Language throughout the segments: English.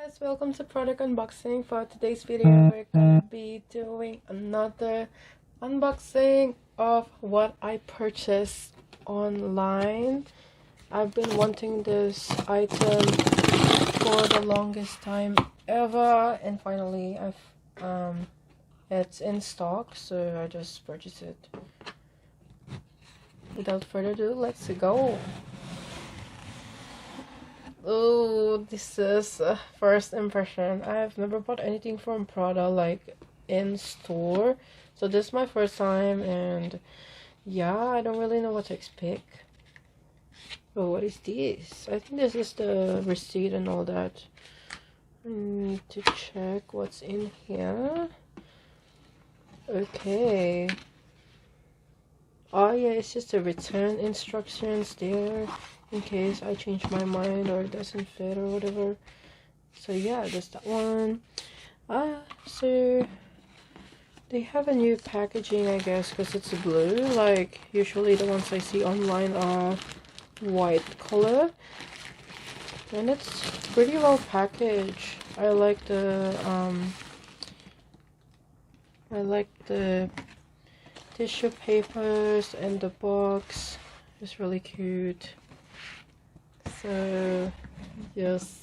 Guys, welcome to product unboxing. For today's video, we're gonna be doing another unboxing of what I purchased online. I've been wanting this item for the longest time ever, and finally it's in stock, so I just purchased it. Without further ado, let's go. Oh, this is first impression. I've never bought anything from Prada like in store, so this is my first time, and yeah, I don't really know what to expect. Oh, what is this? I think this is the receipt and all that. I need to check what's in here. Okay. Oh yeah, it's just the return instructions there in case I change my mind or it doesn't fit or whatever. So yeah, there's that one. So they have a new packaging, I guess, because it's blue. Like usually the ones I see online are white color, and it's pretty well packaged. I like the tissue papers, and the box is really cute. So yes,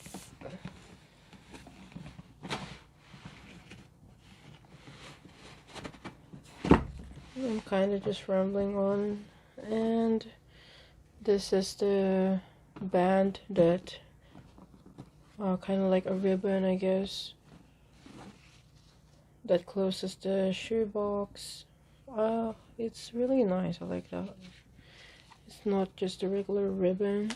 I'm kind of just rambling on, and this is the band that kind of like a ribbon, I guess, that closes the shoe box. It's really nice. I like that. It's not just a regular ribbon.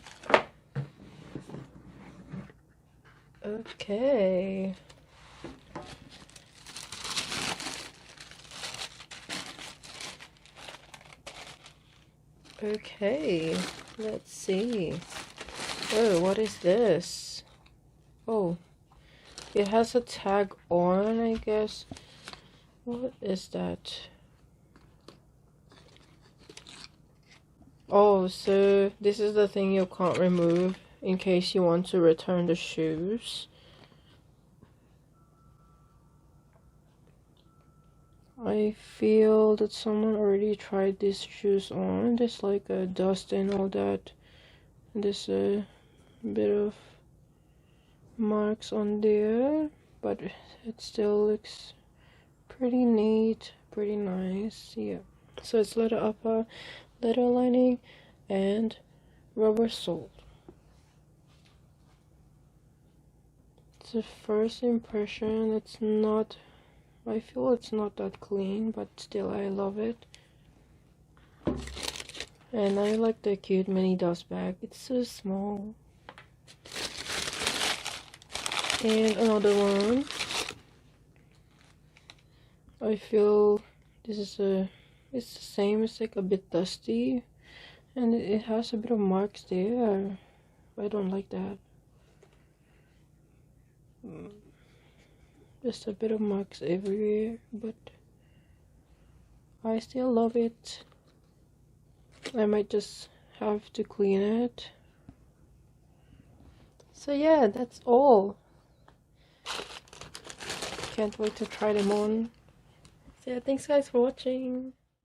Okay. Okay, let's see. Oh, what is this? Oh, it has a tag on, I guess. What is that? Oh, so this is the thing you can't remove in case you want to return the shoes. I feel that someone already tried these shoes on. There's like a dust and all that. There's a bit of marks on there, but it still looks pretty neat, pretty nice. Yeah. So it's leather upper, leather lining, and rubber sole. It's a first impression. It's not, I feel it's not that clean, but still I love it. And I like the cute mini dust bag. It's so small. And another one. I feel this is it's the same. It's like a bit dusty, and it has a bit of marks there. I don't like that. Just a bit of marks everywhere, but I still love it. I might just have to clean it. So yeah, that's all. Can't wait to try them on. So yeah, thanks guys for watching.